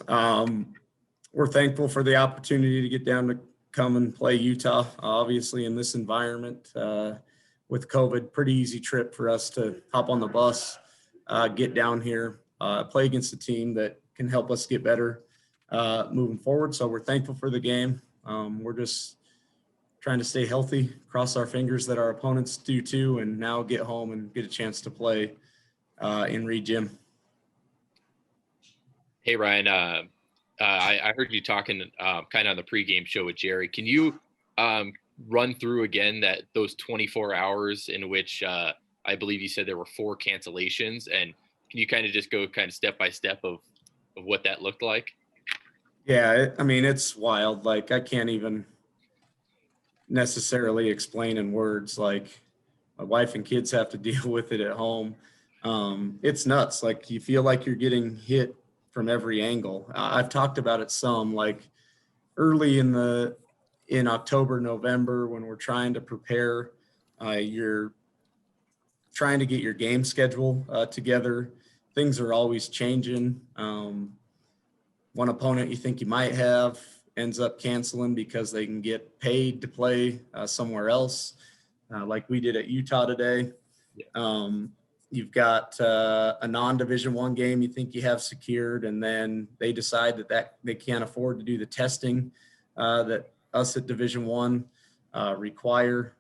Um, we're thankful for the opportunity to get down to come and play Utah, obviously in this environment with COVID. Pretty easy trip for us to hop on the bus, get down here, play against a team that can help us get better moving forward. So we're thankful for the game. We're just trying to stay healthy, cross our fingers that our opponents do too, and now get home and get a chance to play in Reed Gym. Hey, Ryan, I heard you talking kind of on the pregame show with Jerry. Can you run through again those 24 hours in which I believe you said there were 4 cancellations, and can you kind of just go kind of step by step of what that looked like? Yeah, I mean, it's wild. Like, I can't even necessarily explain in words. Like, my wife and kids have to deal with it at home. It's nuts. Like, you feel like you're getting hit from every angle. I've talked about it some, like early in October, November, when we're trying to prepare, you're trying to get your game schedule together. Things are always changing. One opponent you think you might have ends up canceling because they can get paid to play somewhere else, like we did at Utah today. You've got a non-Division I game you think you have secured, and then they decide that they can't afford to do the testing that us at Division I require.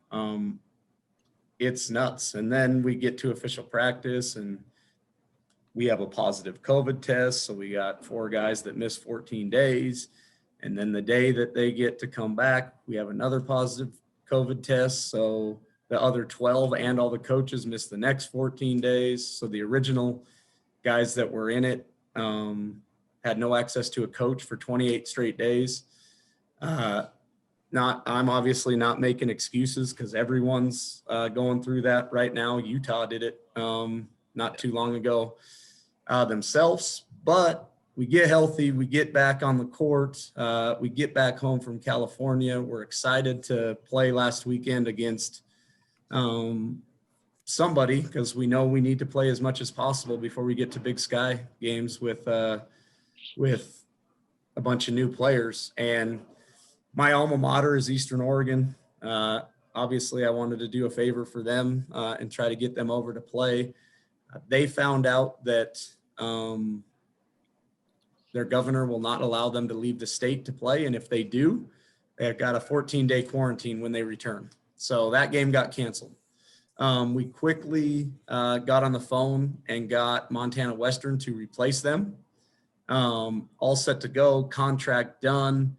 It's nuts. And then we get to official practice and we have a positive COVID test. So we got 4 guys that missed 14 days. And then the day that they get to come back, we have another positive COVID test. So the other 12 and all the coaches missed the next 14 days. So the original guys that were in it had no access to a coach for 28 straight days. I'm obviously not making excuses because everyone's going through that right now. Utah did it not too long ago themselves, but we get healthy, we get back on the court, we get back home from California. We're excited to play last weekend against somebody because we know we need to play as much as possible before we get to Big Sky games with a bunch of new players. And my alma mater is Eastern Oregon. Obviously, I wanted to do a favor for them and try to get them over to play. They found out that their governor will not allow them to leave the state to play. And if they do, they've got a 14-day quarantine when they return. So that game got canceled. We quickly got on the phone and got Montana Western to replace them. All set to go, contract done.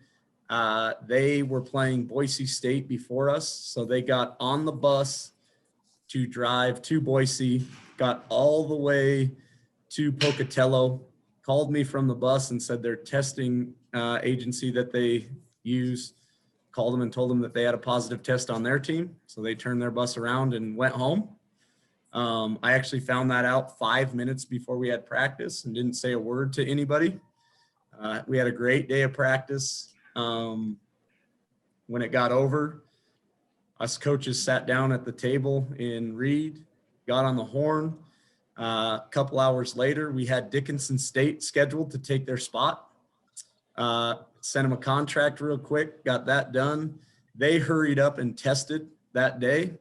They were playing Boise State before us, so they got on the bus to drive to Boise, got all the way to Pocatello, called me from the bus and said their testing agency that they use called them and told them that they had a positive test on their team. So they turned their bus around and went home. I actually found that out 5 minutes before we had practice and didn't say a word to anybody. We had a great day of practice. When it got over, us coaches sat down at the table in Reed, got on the horn. A couple hours later, we had Dickinson State scheduled to take their spot. Sent them a contract real quick, got that done. They hurried up and tested that day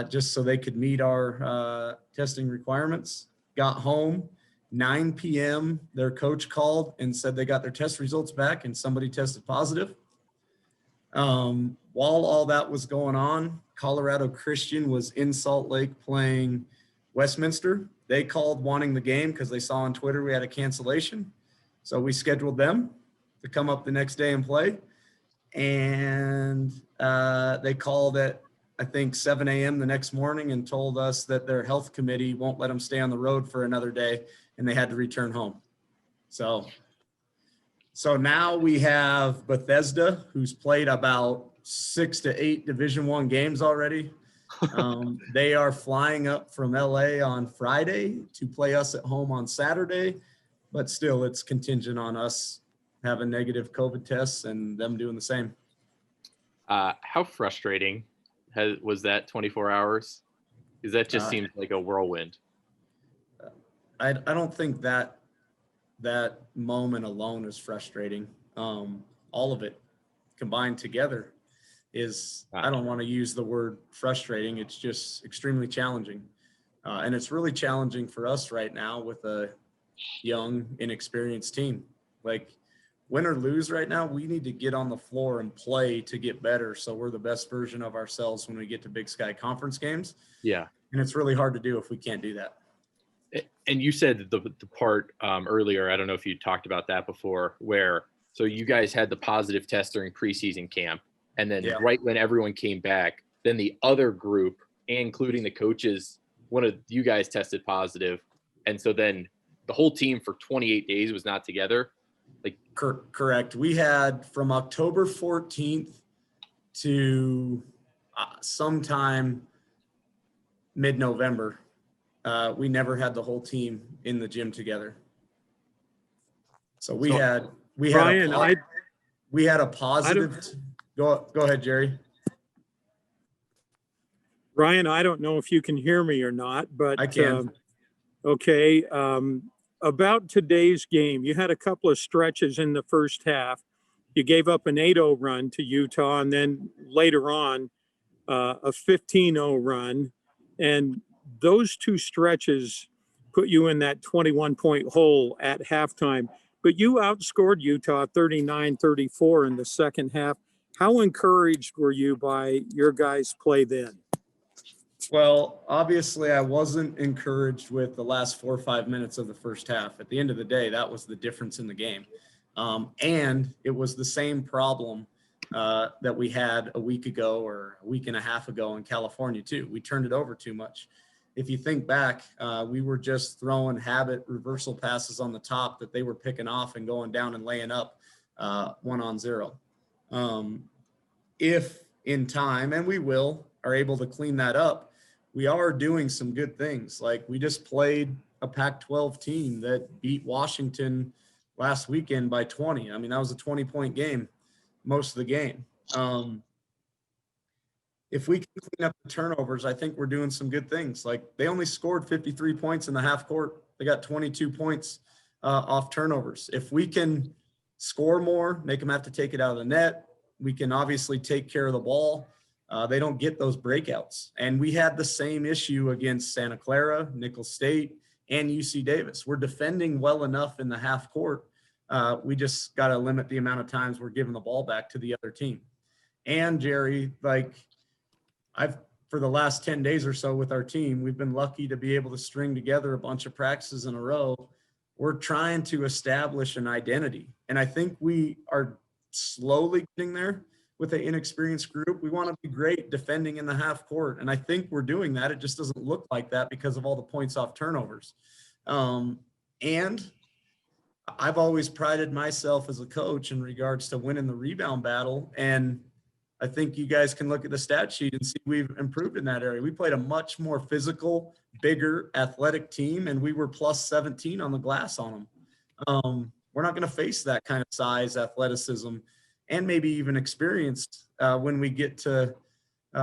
just so they could meet our testing requirements. Got home, 9 p.m., their coach called and said they got their test results back and somebody tested positive. While all that was going on, Colorado Christian was in Salt Lake playing Westminster. They called wanting the game because they saw on Twitter we had a cancellation. So we scheduled them to come up the next day and play. And they called at, I think, 7 a.m. the next morning and told us that their health committee won't let them stay on the road for another day and they had to return home. So now we have Bethesda, who's played about 6 to 8 Division I games already. They are flying up from LA on Friday to play us at home on Saturday, but still it's contingent on us having negative COVID tests and them doing the same. How frustrating was that 24 hours? Because that just seems like a whirlwind. I don't think that that moment alone is frustrating. All of it combined together is, I don't want to use the word frustrating. It's just extremely challenging. And it's really challenging for us right now with a young, inexperienced team. Like, win or lose right now, we need to get on the floor and play to get better. So we're the best version of ourselves when we get to Big Sky Conference games. Yeah. And it's really hard to do if we can't do that. And you said the part earlier, I don't know if you talked about that before, where so you guys had the positive test during preseason camp, and then right when everyone came back, then the other group, including the coaches, one of you guys tested positive, and so then the whole team for 28 days was not together. Like, correct. We had from October 14th to sometime mid-November. We never had the whole team in the gym together. So we had a positive. Go ahead, Jerry. Ryan, I don't know if you can hear me or not, but I can. Okay. About today's game, you had a couple of stretches in the first half. You gave up an 8-0 run to Utah, and then later on a 15-0 run. And those two stretches put you in that 21-point hole at halftime. But you outscored Utah 39-34 in the second half. How encouraged were you by your guys' play then? Well, obviously, I wasn't encouraged with the last 4 or 5 minutes of the first half. At the end of the day, that was the difference in the game. And it was the same problem that we had a week ago or a week and a half ago in California, too. We turned it over too much. If you think back, we were just throwing habit reversal passes on the top that they were picking off and going down and laying up 1-on-0. If in time, and we will, are able to clean that up, we are doing some good things. Like, we just played a Pac-12 team that beat Washington last weekend by 20. I mean, that was a 20-point game most of the game. If we can clean up the turnovers, I think we're doing some good things. Like, they only scored 53 points in the half court. They got 22 points off turnovers. If we can score more, make them have to take it out of the net, we can obviously take care of the ball. They don't get those breakouts. And we had the same issue against Santa Clara, Nicholls State, and UC Davis. We're defending well enough in the half court. We just got to limit the amount of times we're giving the ball back to the other team. And Jerry, like, for the last 10 days or so with our team, we've been lucky to be able to string together a bunch of practices in a row. We're trying to establish an identity. And I think we are slowly getting there with an inexperienced group. We want to be great defending in the half court. And I think we're doing that. It just doesn't look like that because of all the points off turnovers. And I've always prided myself as a coach in regards to winning the rebound battle. And I think you guys can look at the stat sheet and see we've improved in that area. We played a much more physical, bigger, athletic team, and we were plus 17 on the glass on them. We're not going to face that kind of size, athleticism, and maybe even experience when we get to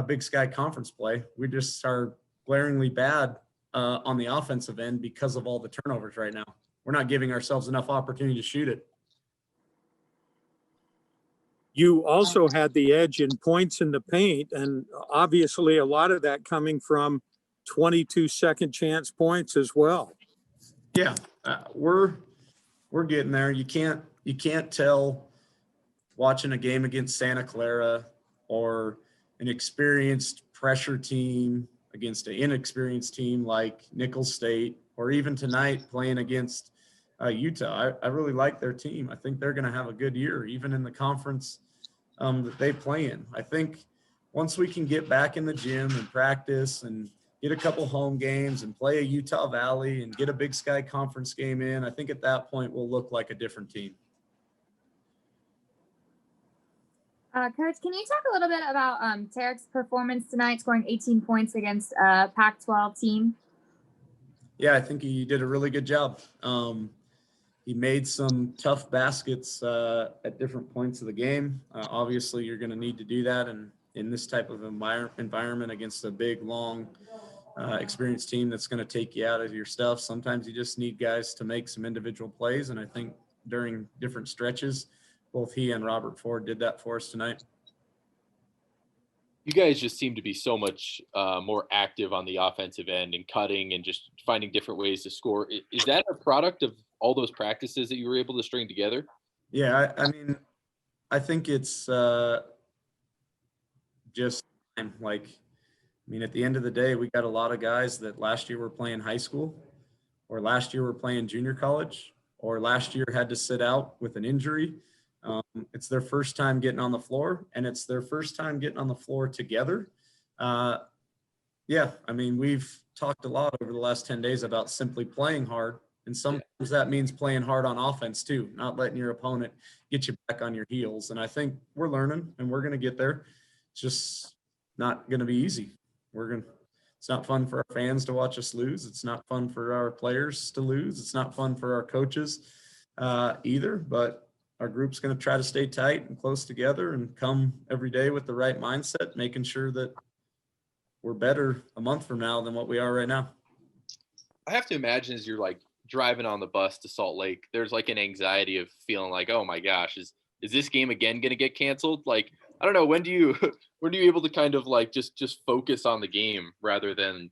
Big Sky Conference play. We just are glaringly bad on the offensive end because of all the turnovers right now. We're not giving ourselves enough opportunity to shoot it. You also had the edge in points in the paint, and obviously a lot of that coming from 22 second chance points as well. Yeah, we're getting there. You can't tell watching a game against Santa Clara or an experienced pressure team against an inexperienced team like Nicholls State, or even tonight playing against Utah. I really like their team. I think they're going to have a good year, even in the conference that they play in. I think once we can get back in the gym and practice and get a couple home games and play a Utah Valley and get a Big Sky Conference game in, I think at that point we'll look like a different team. Coach, can you talk a little bit about Tarek's performance tonight, scoring 18 points against a Pac-12 team? Yeah, I think he did a really good job. He made some tough baskets at different points of the game. Obviously, you're going to need to do that in this type of environment against a big, long experienced team that's going to take you out of your stuff. Sometimes you just need guys to make some individual plays. And I think during different stretches, both he and Robert Ford did that for us tonight. You guys just seem to be so much more active on the offensive end and cutting and just finding different ways to score. Is that a product of all those practices that you were able to string together? Yeah, I mean, I think it's just time. Like, I mean, at the end of the day, we got a lot of guys that last year were playing high school, or last year were playing junior college, or last year had to sit out with an injury. It's their first time getting on the floor, and it's their first time getting on the floor together. Yeah, I mean, we've talked a lot over the last 10 days about simply playing hard. And sometimes that means playing hard on offense too, not letting your opponent get you back on your heels. And I think we're learning and we're going to get there. It's just not going to be easy. It's not fun for our fans to watch us lose. It's not fun for our players to lose. It's not fun for our coaches either, but our group's going to try to stay tight and close together and come every day with the right mindset, making sure that we're better a month from now than what we are right now. I have to imagine as you're like driving on the bus to Salt Lake, there's like an anxiety of feeling like, oh my gosh, is this game again going to get canceled? Like, I don't know. When are you able to kind of like just focus on the game rather than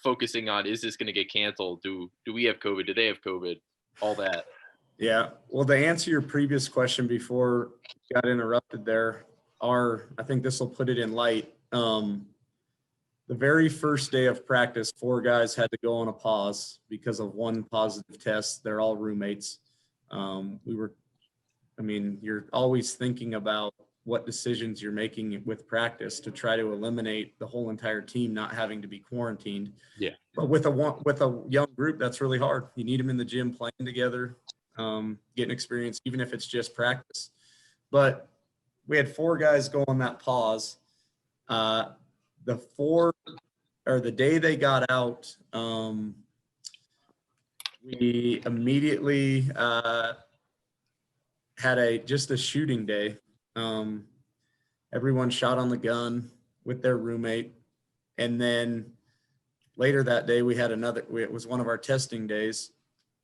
focusing on, is this going to get canceled? Do we have COVID? Do they have COVID? All that. Yeah. Well, to answer your previous question before you got interrupted there, I think this will put it in light. The very first day of practice, 4 guys had to go on a pause because of one positive test. They're all roommates. You're always thinking about what decisions you're making with practice to try to eliminate the whole entire team not having to be quarantined. Yeah. But with a young group, that's really hard. You need them in the gym playing together, getting experience, even if it's just practice. But we had 4 guys go on that pause. The day they got out, we immediately had just a shooting day. Everyone shot on the gun with their roommate. And then later that day, it was one of our testing days,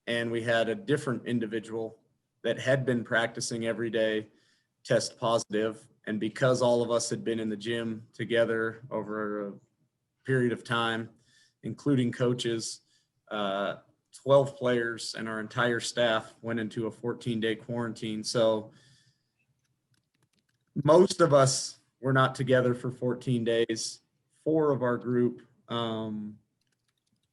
and we had a different individual that had been practicing every day test positive. And because all of us had been in the gym together over a period of time, including coaches, 12 players and our entire staff went into a 14-day quarantine. So most of us were not together for 14 days. 4 of our group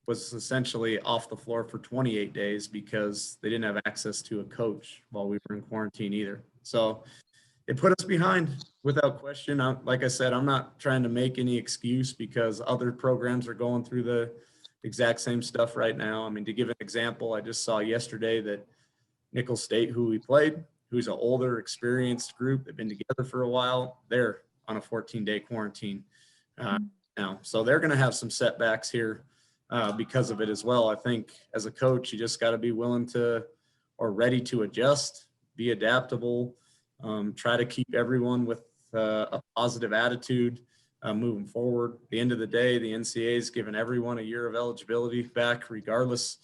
was essentially off the floor for 28 days because they didn't have access to a coach while we were in quarantine either. So it put us behind without question. Like I said, I'm not trying to make any excuse because other programs are going through the exact same stuff right now. I mean, to give an example, I just saw yesterday that Nicholls State, who we played, who's an older, experienced group, they've been together for a while, they're on a 14-day quarantine now. So they're going to have some setbacks here because of it as well. I think as a coach, you just got to be willing to or ready to adjust, be adaptable, try to keep everyone with a positive attitude moving forward. At the end of the day, the NCAA has given everyone a year of eligibility back regardless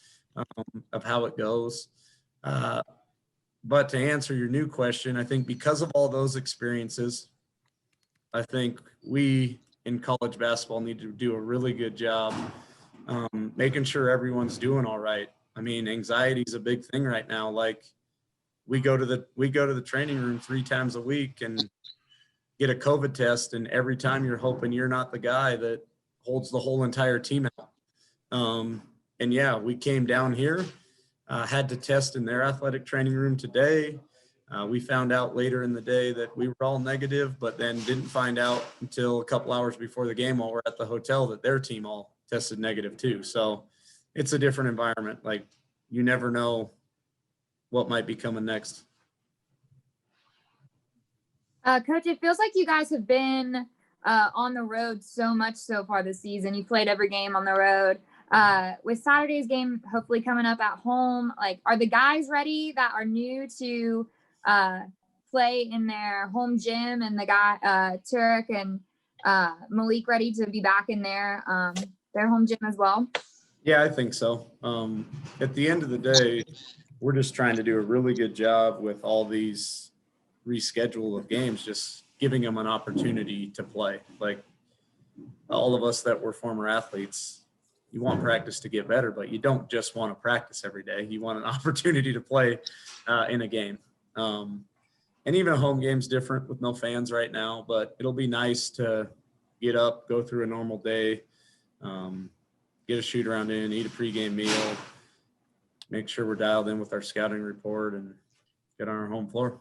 of how it goes. But to answer your new question, I think because of all those experiences, I think we in college basketball need to do a really good job making sure everyone's doing all right. I mean, anxiety is a big thing right now. Like, we go to the training room 3 times a week and get a COVID test, and every time you're hoping you're not the guy that holds the whole entire team out. And yeah, we came down here, had to test in their athletic training room today. We found out later in the day that we were all negative, but then didn't find out until a couple hours before the game while we're at the hotel that their team all tested negative too. So it's a different environment. Like, you never know what might be coming next. Coach, it feels like you guys have been on the road so much so far this season. You played every game on the road. With Saturday's game hopefully coming up at home, like, are the guys ready that are new to play in their home gym, and the guy Turek and Malik ready to be back in their their home gym as well? Yeah, I think so. At the end of the day, we're just trying to do a really good job with all these reschedule of games, just giving them an opportunity to play. Like all of us that were former athletes, you want practice to get better, but you don't just want to practice every day. You want an opportunity to play in a game. And even a home game's different with no fans right now, but it'll be nice to get up, go through a normal day, get a shoot around in, eat a pregame meal, make sure we're dialed in with our scouting report and get on our home floor.